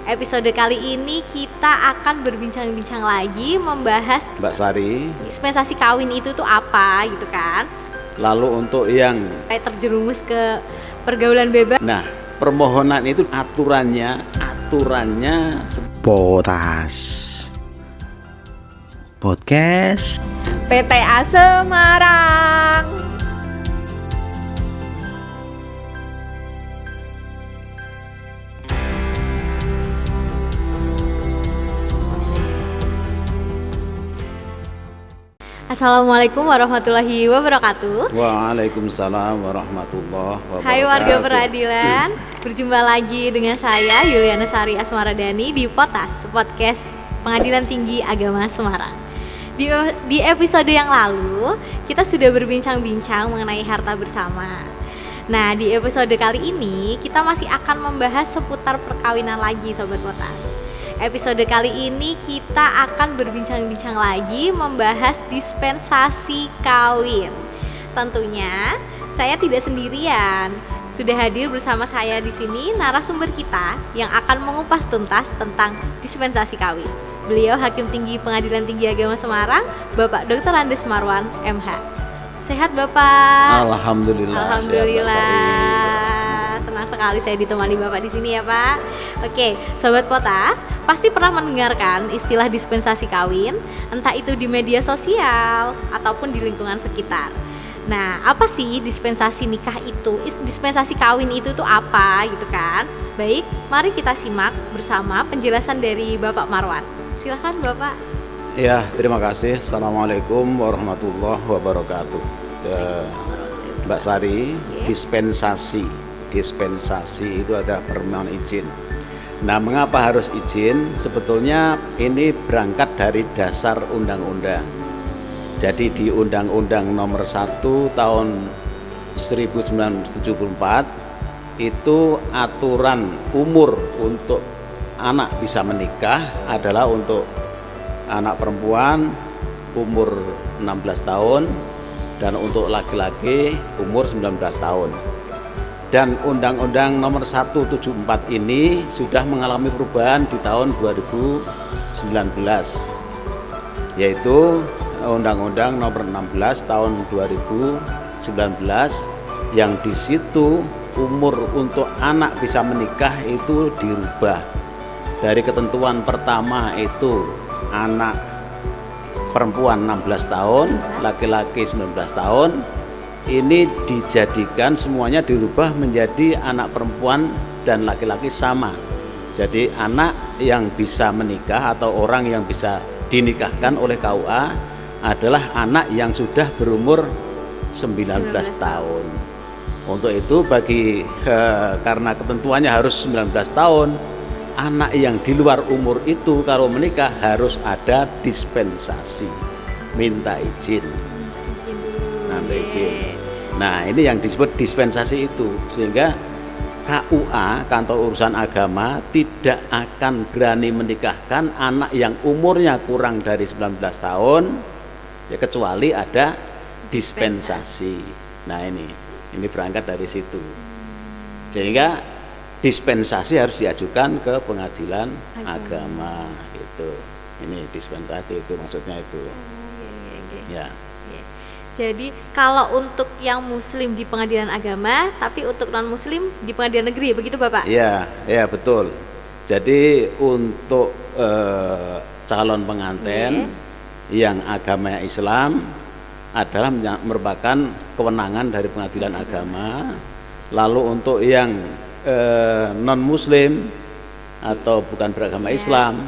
Episode kali ini kita akan berbincang-bincang lagi membahas Mbak Sari. dispensasi kawin itu tuh apa gitu kan. Lalu untuk yang Kayak terjerumus ke pergaulan bebas. nah, permohonan itu aturannya Potas Podcast PTA Semarang. Assalamualaikum warahmatullahi wabarakatuh. Waalaikumsalam warahmatullahi wabarakatuh. Hai warga peradilan, berjumpa lagi dengan saya Yuliana Sari Asmaradani di Potas, Podcast Pengadilan Tinggi Agama Semarang. Di episode yang lalu, kita sudah berbincang-bincang mengenai harta bersama. Nah, di episode kali ini, kita masih akan membahas seputar perkawinan lagi, Sobat Potas. Episode kali ini kita akan berbincang-bincang lagi membahas dispensasi kawin. Tentunya saya tidak sendirian. Sudah hadir bersama saya di sini narasumber kita yang akan mengupas tuntas tentang dispensasi kawin. Beliau Hakim Tinggi Pengadilan Tinggi Agama Semarang, Bapak Dr. Andes Marwan, MH. Sehat Bapak? Alhamdulillah. Alhamdulillah. Senang sekali saya ditemani Bapak di sini ya Pak. Oke, Sobat Potas, pasti pernah mendengarkan istilah dispensasi kawin, entah itu di media sosial ataupun di lingkungan sekitar. Nah, apa sih dispensasi nikah itu? Dispensasi kawin itu tuh apa gitu kan? Baik, mari kita simak bersama penjelasan dari Bapak Marwan. Silakan Bapak. Ya, terima kasih. Assalamualaikum warahmatullahi wabarakatuh. Mbak Sari, dispensasi itu ada permohonan izin. Nah, mengapa harus izin? Sebetulnya ini berangkat dari dasar undang-undang. Jadi di Undang-Undang Nomor 1 Tahun 1974 itu aturan umur untuk anak bisa menikah adalah untuk anak perempuan umur 16 tahun dan untuk laki-laki umur 19 tahun. Dan Undang-Undang Nomor 174 ini sudah mengalami perubahan di tahun 2019, yaitu Undang-Undang Nomor 16 tahun 2019 yang di situ umur untuk anak bisa menikah itu dirubah. Dari ketentuan pertama itu anak perempuan 16 tahun, laki-laki 19 tahun. Ini dijadikan semuanya dirubah menjadi anak perempuan dan laki-laki sama. Jadi anak yang bisa menikah atau orang yang bisa dinikahkan oleh KUA adalah anak yang sudah berumur 19 tahun. Untuk itu karena ketentuannya harus 19 tahun, anak yang di luar umur itu kalau menikah harus ada dispensasi, minta izin. Nah, ini yang disebut dispensasi itu, sehingga KUA, Kantor Urusan Agama, tidak akan berani menikahkan anak yang umurnya kurang dari 19 tahun ya, kecuali ada dispensasi. Nah, ini berangkat dari situ, sehingga dispensasi harus diajukan ke pengadilan agama itu. Ini dispensasi itu maksudnya itu. Ya. Jadi kalau untuk yang muslim di pengadilan agama, tapi untuk non muslim di pengadilan negeri, begitu Bapak? Ya betul. Jadi untuk calon pengantin yang agamanya Islam adalah merupakan kewenangan dari pengadilan agama. Lalu untuk yang non muslim atau bukan beragama Islam,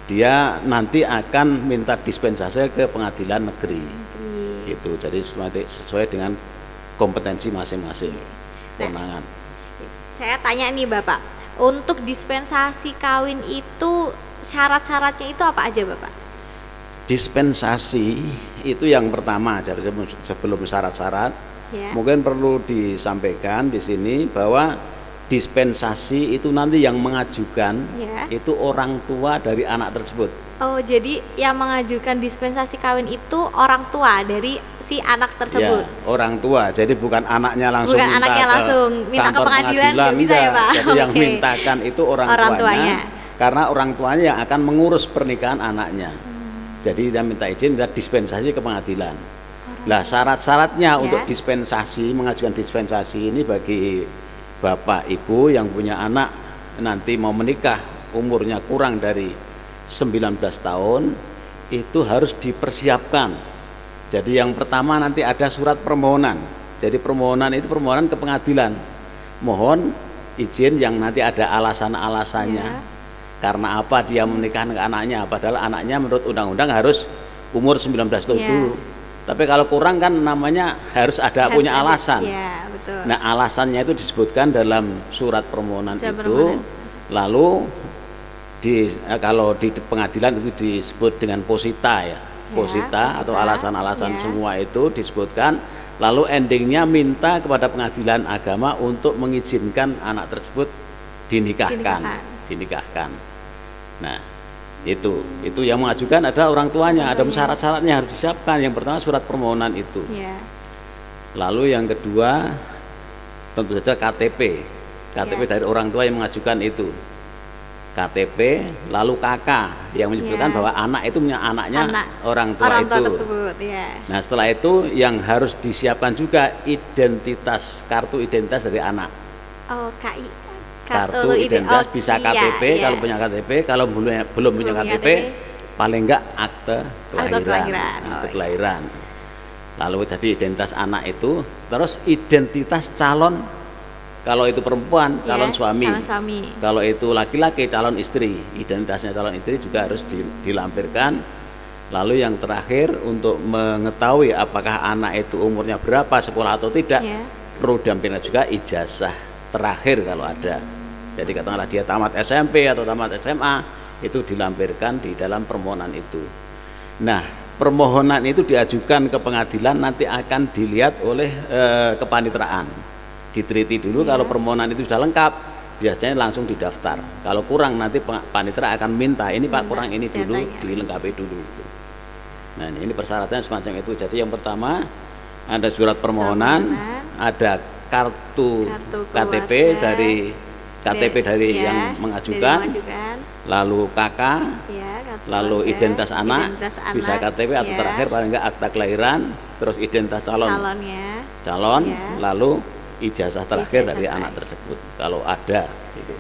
dia nanti akan minta dispensasi ke pengadilan negeri. Itu jadi sesuai dengan kompetensi masing-masing kewenangan. Saya tanya nih Bapak, untuk dispensasi kawin itu syarat-syaratnya itu apa aja Bapak? Dispensasi itu yang pertama, jadi sebelum syarat-syarat, mungkin perlu disampaikan di sini bahwa dispensasi itu nanti yang mengajukan itu orang tua dari anak tersebut. Oh, jadi yang mengajukan dispensasi kawin itu orang tua dari si anak tersebut. Ya, orang tua. Jadi bukan anaknya langsung bukan minta anaknya langsung minta ke pengadilan, nggak bisa ya Pak? Jadi yang mintakan itu orang tuanya. karena orang tuanya yang akan mengurus pernikahan anaknya. Jadi dia minta izin, dia dispensasi ke pengadilan. Lah syarat-syaratnya untuk dispensasi, mengajukan dispensasi ini bagi bapak ibu yang punya anak nanti mau menikah umurnya kurang dari 19 tahun itu harus dipersiapkan. Jadi yang pertama nanti ada surat permohonan. Jadi permohonan itu permohonan ke pengadilan. Mohon izin yang nanti ada alasan-alasannya. Karena apa dia menikahkan ke anaknya, padahal anaknya menurut undang-undang harus umur 19 tahun dulu. Tapi kalau kurang kan namanya harus punya alasan. Betul. Nah, alasannya itu disebutkan dalam surat permohonan itu. Lalu kalau di pengadilan itu disebut dengan posita ya. Posita atau alasan-alasan semua itu disebutkan. Lalu endingnya minta kepada pengadilan agama untuk mengizinkan anak tersebut dinikahkan. Nah, itu yang mengajukan ada orang tuanya, ada syarat-syaratnya harus disiapkan. Yang pertama surat permohonan itu. Lalu yang kedua tentu saja KTP dari orang tua yang mengajukan itu. KTP, lalu KK yang menyebutkan bahwa anak itu punya anaknya orang tua itu. Tersebut, Nah, setelah itu yang harus disiapkan juga kartu identitas dari anak. Oh, KI. Kartu identitas bisa KTP kalau punya KTP, kalau belum punya KTP paling enggak akte kelahiran. Lalu jadi identitas anak itu, terus identitas calon, kalau itu perempuan calon suami. Kalau itu laki-laki calon istri, identitasnya calon istri juga harus dilampirkan. Lalu yang terakhir untuk mengetahui apakah anak itu umurnya berapa, sekolah atau tidak, perlu didampingi juga ijazah terakhir kalau ada. Jadi katakanlah dia tamat SMP atau tamat SMA, itu dilampirkan di dalam permohonan itu. Nah, permohonan itu diajukan ke pengadilan, nanti akan dilihat oleh kepanitraan. Diteliti dulu, kalau permohonan itu sudah lengkap, biasanya langsung didaftar. Kalau kurang nanti panitera akan minta, ini Pak kurang ini dulu, dilengkapi dulu. Nah, ini persyaratannya semacam itu. Jadi yang pertama ada surat permohonan, ada kartu KTP dari yang mengajukan, lalu KK, lalu identitas anak, bisa KTP atau terakhir paling enggak akta kelahiran, terus identitas calon, lalu ijazah terakhir dari anak tersebut kalau ada gitu.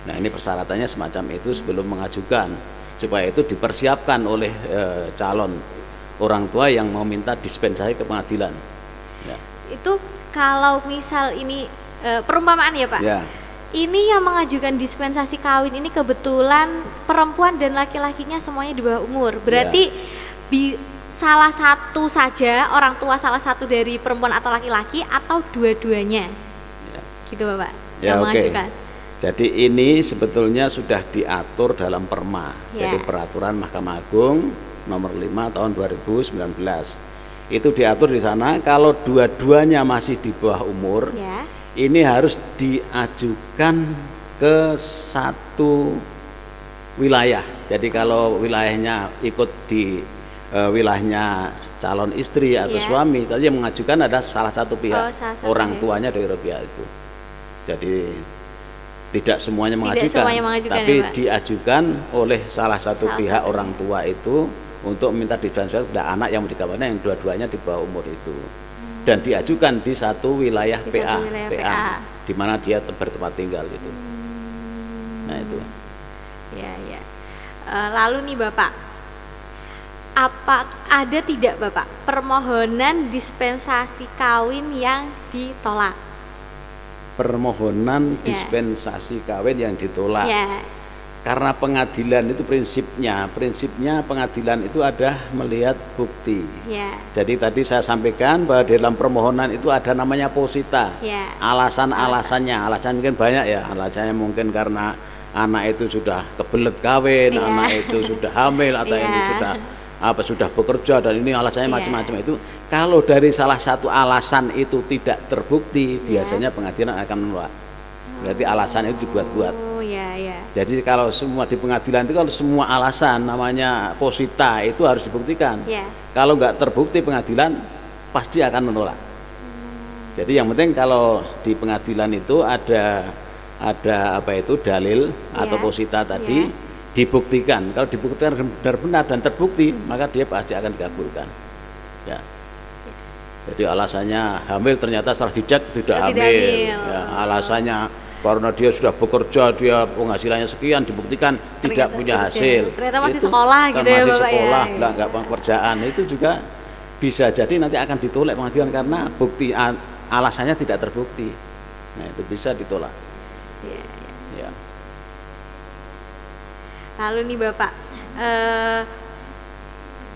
Nah, ini persyaratannya semacam itu sebelum mengajukan, supaya itu dipersiapkan oleh calon orang tua yang mau minta dispensasi ke pengadilan. Itu kalau misal ini perumpamaan ya Pak. Ini yang mengajukan dispensasi kawin ini kebetulan perempuan dan laki-lakinya semuanya di bawah umur. Berarti salah satu saja orang tua, salah satu dari perempuan atau laki-laki, atau dua-duanya. Gitu Bapak. Yang mengajukan. Jadi ini sebetulnya sudah diatur dalam Perma. Jadi peraturan Mahkamah Agung nomor 5 tahun 2019. Itu diatur di sana kalau dua-duanya masih di bawah umur. Ini harus diajukan ke satu wilayah. Jadi kalau wilayahnya ikut di wilayahnya calon istri atau suami, tadi yang mengajukan ada salah satu pihak, orang tuanya dari pihak itu. Jadi tidak semuanya mengajukan, tapi diajukan oleh salah satu pihak orang tua itu untuk meminta dispensasi kepada anak yang mau dikawinkan yang dua-duanya di bawah umur itu. Dan diajukan di satu wilayah PA, di mana dia bertempat tinggal gitu. Nah itu. Lalu nih Bapak, apa ada tidak Bapak permohonan dispensasi kawin yang ditolak? Permohonan dispensasi kawin yang ditolak. Karena pengadilan itu prinsipnya pengadilan itu ada melihat bukti. Jadi tadi saya sampaikan bahwa di dalam permohonan itu ada namanya posita. Alasan-alasannya, alasan mungkin banyak ya. Alasannya mungkin karena anak itu sudah kebelet kawin, anak itu sudah hamil atau ini sudah bekerja, dan ini alasannya macam-macam itu. Kalau dari salah satu alasan itu tidak terbukti, biasanya pengadilan akan menolak. Berarti alasan itu dibuat-buat. Jadi kalau semua di pengadilan itu kalau semua alasan namanya posita itu harus dibuktikan. Kalau nggak terbukti pengadilan pasti akan menolak. Jadi yang penting kalau di pengadilan itu ada ada apa itu dalil atau posita tadi dibuktikan. Kalau dibuktikan benar-benar dan terbukti, maka dia pasti akan dikabulkan. Ya. Jadi alasannya hamil ternyata setelah dicek tidak hamil. Ya, alasannya karena dia sudah bekerja, dia penghasilannya sekian, dibuktikan tidak punya hasil. Ternyata masih sekolah gitu ya, masih Bapak sekolah, ya. nggak pekerjaan, itu juga bisa jadi nanti akan ditolak pengadilan karena bukti alasannya tidak terbukti. Nah, itu bisa ditolak. Ya. Ya. Lalu nih Bapak,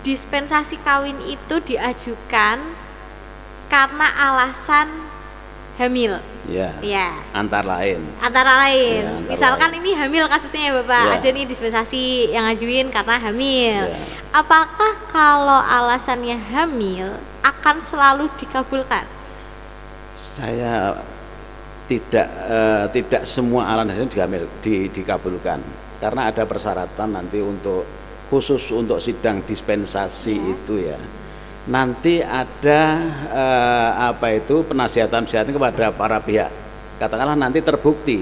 dispensasi kawin itu diajukan karena alasan hamil. Ya. Antara lain. Antara lain. Ya, antara Misalkan lain. ini hamil kasusnya ya Bapak, Ya. ada nih dispensasi yang ngajuin karena hamil. Ya. Apakah kalau alasannya hamil akan selalu dikabulkan? Saya tidak semua alasan dikabulkan karena ada persyaratan nanti untuk khusus untuk sidang dispensasi itu ya. Nanti ada penasihatan kepada para pihak. Katakanlah nanti terbukti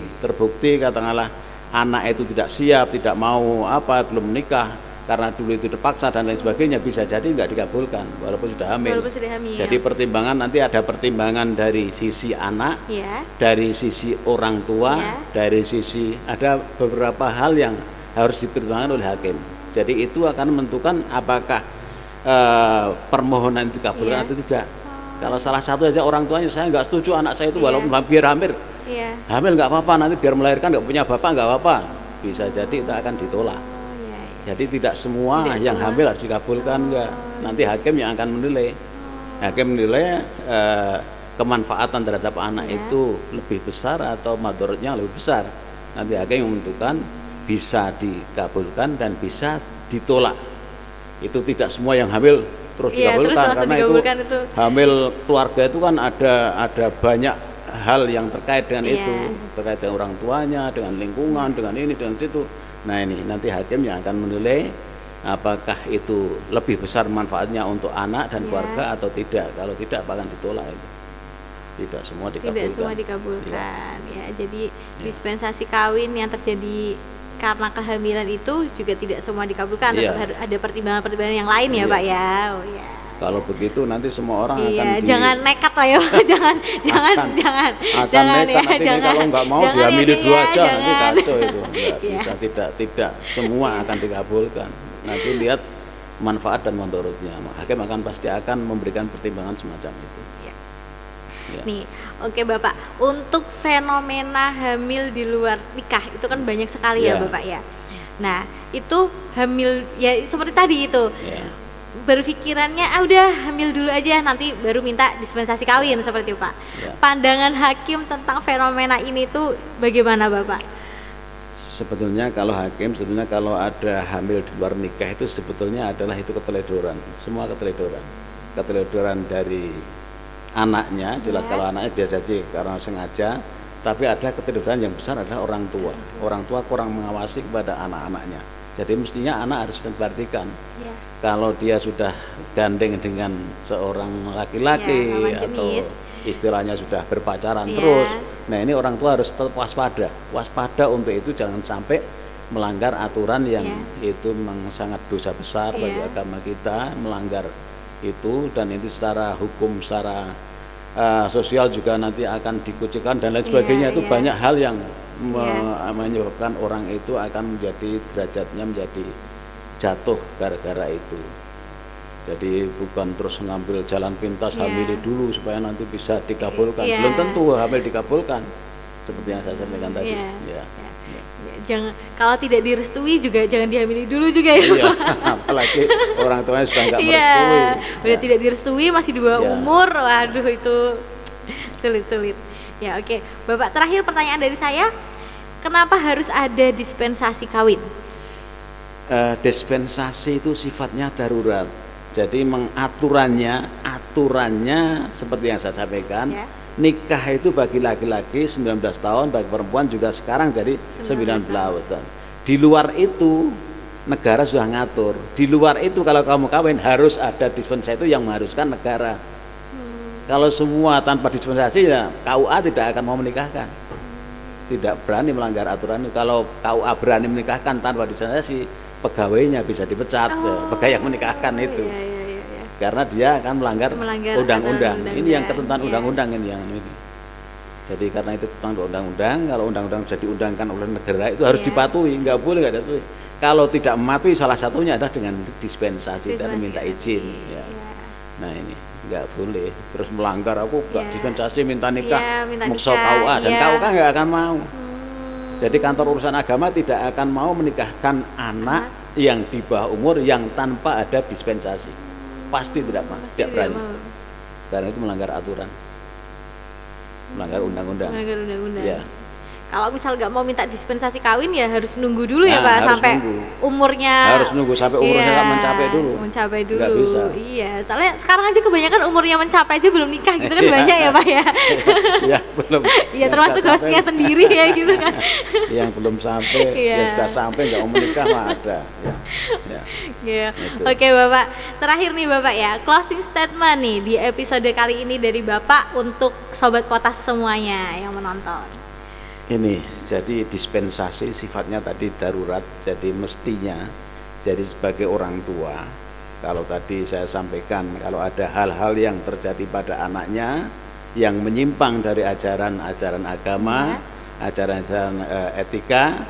katakanlah anak itu tidak siap, tidak mau belum menikah karena dulu itu terpaksa dan lain sebagainya, bisa jadi nggak dikabulkan walaupun sudah hamil. Jadi pertimbangan nanti ada pertimbangan dari sisi anak, dari sisi orang tua, dari sisi ada beberapa hal yang harus dipertimbangkan oleh hakim. Jadi itu akan menentukan apakah permohonan itu dikabulkan atau tidak. Kalau salah satu aja orang tuanya saya nggak setuju anak saya itu walaupun hampir hamil nggak apa-apa, nanti biar melahirkan nggak punya bapak nggak apa-apa, bisa jadi itu akan ditolak. Jadi tidak semua yang hamil harus dikabulkan, enggak. Nanti hakim yang akan menilai. Hakim menilai kemanfaatan terhadap anak itu lebih besar atau madorotnya lebih besar. Nanti hakim yang menentukan bisa dikabulkan dan bisa ditolak. Itu tidak semua yang hamil terus dikabulkan, karena itu hamil keluarga itu kan ada banyak hal yang terkait dengan itu, terkait dengan orang tuanya, dengan lingkungan, dengan ini, dengan situ. Nah ini nanti hakim yang akan menilai apakah itu lebih besar manfaatnya untuk anak dan keluarga atau tidak. Kalau tidak akan ditolak itu. Tidak semua dikabulkan. Ya, jadi dispensasi kawin yang terjadi karena kehamilan itu juga tidak semua dikabulkan, tetap harus ada pertimbangan-pertimbangan yang lain ya Pak ya. Oh ya. Kalau begitu nanti semua orang akan jangan nekat lah ya, jangan nekat nanti kalau nggak mau dihamili dua aja nanti kacau itu. Tidak semua akan dikabulkan. Nanti lihat manfaat dan mandorotnya. Hakim pasti akan memberikan pertimbangan semacam itu. Ya. Nih, oke Bapak, untuk fenomena hamil di luar nikah itu kan banyak sekali ya Bapak ya. Nah, itu hamil ya seperti tadi itu. Berpikirannya udah hamil dulu aja, nanti baru minta dispensasi kawin seperti itu Pak. Pandangan hakim tentang fenomena ini tuh bagaimana Bapak? Sebetulnya kalau hakim, kalau ada hamil di luar nikah itu sebetulnya adalah itu keteledoran, semua keteledoran dari anaknya, jelas kalau anaknya biasa aja karena sengaja, tapi ada keteledoran yang besar adalah orang tua kurang mengawasi kepada anak-anaknya. Jadi mestinya anak harus diperhatikan. Kalau dia sudah gandeng dengan seorang laki-laki atau istilahnya sudah berpacaran terus, nah ini orang tua harus tetap waspada untuk itu, jangan sampai melanggar aturan yang itu memang sangat dosa besar bagi agama kita, melanggar itu, dan itu secara hukum, secara sosial juga nanti akan dikucilkan dan lain sebagainya. Itu banyak hal yang menyebabkan orang itu akan menjadi derajatnya menjadi jatuh gara-gara itu. Jadi bukan terus ngambil jalan pintas hamili dulu supaya nanti bisa dikabulkan. Belum tentu hamil dikabulkan, seperti yang saya sampaikan tadi. Jangan, kalau tidak direstui juga jangan dihamili dulu juga ya. Apalagi orang tuanya sudah nggak merestui. Udah tidak direstui, masih di bawah umur, waduh itu sulit. Ya oke. Bapak, terakhir pertanyaan dari saya, kenapa harus ada dispensasi kawin? Dispensasi itu sifatnya darurat. Jadi aturannya seperti yang saya sampaikan, nikah itu bagi laki-laki 19 tahun, bagi perempuan juga sekarang jadi 19 tahun. Di luar itu negara sudah ngatur. Di luar itu kalau kamu kawin harus ada dispensasi itu yang mengharuskan negara. Kalau semua tanpa dispensasi ya KUA tidak akan mau menikahkan. tidak berani melanggar aturan. Kalau KUA berani menikahkan tanpa dispensasi, pegawainya bisa dipecat, pegawai yang menikahkan itu. Iya. Karena dia akan melanggar undang-undang. Ini yang ketentuan undang-undang ini yang ini. Jadi karena itu tentang undang-undang, kalau undang-undang bisa diundangkan oleh negara itu harus dipatuhi, nggak boleh nggak dipatuhi. Kalau tidak mematuhi salah satunya adalah dengan dispensasi dan minta izin. Ya. Nah ini nggak boleh. Terus melanggar aku nggak dispensasi minta nikah, maksa KUA dan KUA nggak akan mau. Jadi kantor urusan agama tidak akan mau menikahkan anak yang di bawah umur yang tanpa ada dispensasi. Pasti tidak berani. Karena itu melanggar aturan. Melanggar undang-undang. Ya. Kalau misal nggak mau minta dispensasi kawin ya harus nunggu dulu ya Pak sampai umurnya. Harus nunggu sampai umurnya mencapai dulu. Mencapai dulu. Nggak bisa. Iya, soalnya sekarang aja kebanyakan umurnya mencapai aja belum nikah gitu kan banyak ya Pak ya. Ya belum. Iya termasuk hostnya sendiri ya gitu kan. Yang belum sampai, yang sudah sampai nggak mau menikah mah ada. Ya. Oke Bapak, terakhir nih Bapak ya, closing statement nih di episode kali ini dari Bapak untuk Sobat Potas semuanya yang menonton. Ini, jadi dispensasi sifatnya tadi darurat, jadi mestinya, jadi sebagai orang tua, kalau tadi saya sampaikan, kalau ada hal-hal yang terjadi pada anaknya, yang menyimpang dari ajaran-ajaran agama, ajaran-ajaran etika,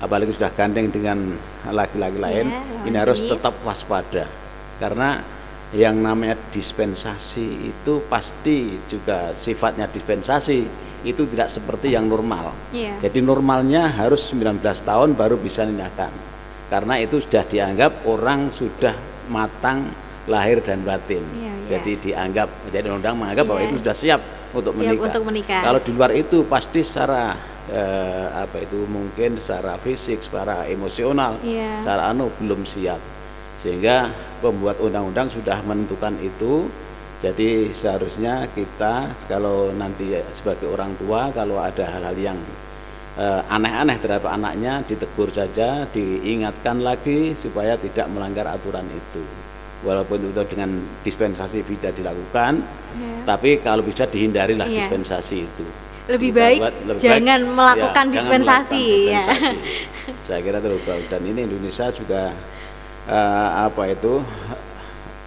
apalagi sudah gandeng dengan laki-laki lain, ini harus tetap waspada, karena yang namanya dispensasi itu pasti juga sifatnya dispensasi, itu tidak seperti yang normal. Jadi normalnya harus 19 tahun baru bisa menikahkan. Karena itu sudah dianggap orang sudah matang lahir dan batin. Jadi dianggap, jadi undang menganggap bahwa itu sudah siap untuk menikah. Kalau di luar itu pasti secara mungkin secara fisik, secara emosional, secara belum siap. Sehingga pembuat undang-undang sudah menentukan itu. Jadi seharusnya kita kalau nanti sebagai orang tua kalau ada hal-hal yang aneh-aneh terhadap anaknya ditegur saja, diingatkan lagi supaya tidak melanggar aturan itu. Walaupun itu dengan dispensasi bisa dilakukan, tapi kalau bisa dihindarilah dispensasi itu. Lebih baik jangan melakukan dispensasi. Saya kira terlalu baik. Dan ini Indonesia juga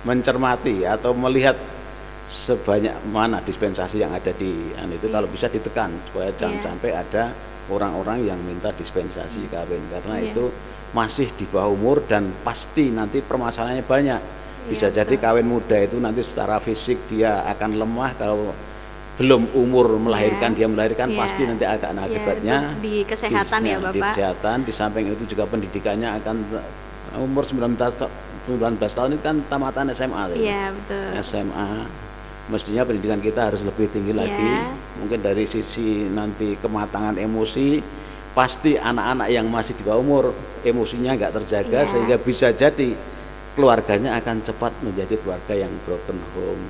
mencermati atau melihat sebanyak mana dispensasi yang ada di itu kalau bisa ditekan supaya jangan sampai ada orang-orang yang minta dispensasi kawin karena itu masih di bawah umur dan pasti nanti permasalahannya banyak. Bisa jadi kawin muda itu nanti secara fisik dia akan lemah, kalau belum umur melahirkan dia melahirkan pasti nanti akan akibatnya di kesehatan Bapak. Di kesehatan, di samping itu juga pendidikannya akan umur 19 tahun itu kan tamatan SMA. Iya, betul. SMA mestinya pendidikan kita harus lebih tinggi lagi. Mungkin dari sisi nanti kematangan emosi, pasti anak-anak yang masih di bawah umur emosinya nggak terjaga sehingga bisa jadi keluarganya akan cepat menjadi keluarga yang broken home,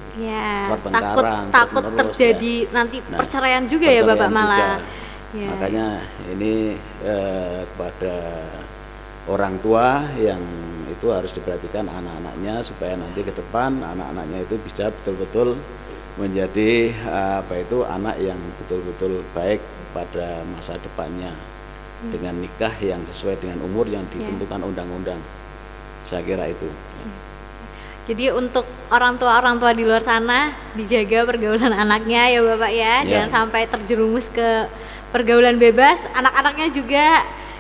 pertengkaran, takut terjadi nanti perceraian juga ya Bapak malah. Makanya ini kepada orang tua yang itu harus diperhatikan anak-anaknya supaya nanti ke depan anak-anaknya itu bisa betul-betul menjadi anak yang betul-betul baik pada masa depannya dengan nikah yang sesuai dengan umur yang ditentukan undang-undang. Saya kira itu. Jadi untuk orang tua di luar sana dijaga pergaulan anaknya ya Bapak ya, jangan sampai terjerumus ke pergaulan bebas. Anak-anaknya juga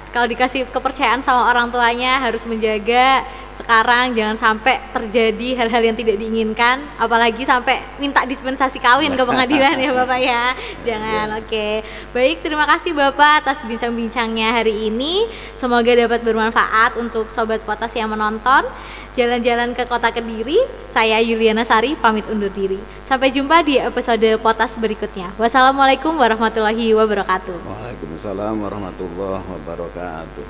kalau dikasih kepercayaan sama orang tuanya harus menjaga sekarang, jangan sampai terjadi hal-hal yang tidak diinginkan, apalagi sampai minta dispensasi kawin ke pengadilan ya Bapak ya. Jangan. Oke. Baik, terima kasih Bapak atas bincang-bincangnya hari ini. Semoga dapat bermanfaat untuk Sobat Potas yang menonton. Jalan-jalan ke kota Kediri, saya Yuliana Sari pamit undur diri. Sampai jumpa di episode Potas berikutnya. Wassalamualaikum warahmatullahi wabarakatuh. Waalaikumsalam warahmatullahi wabarakatuh.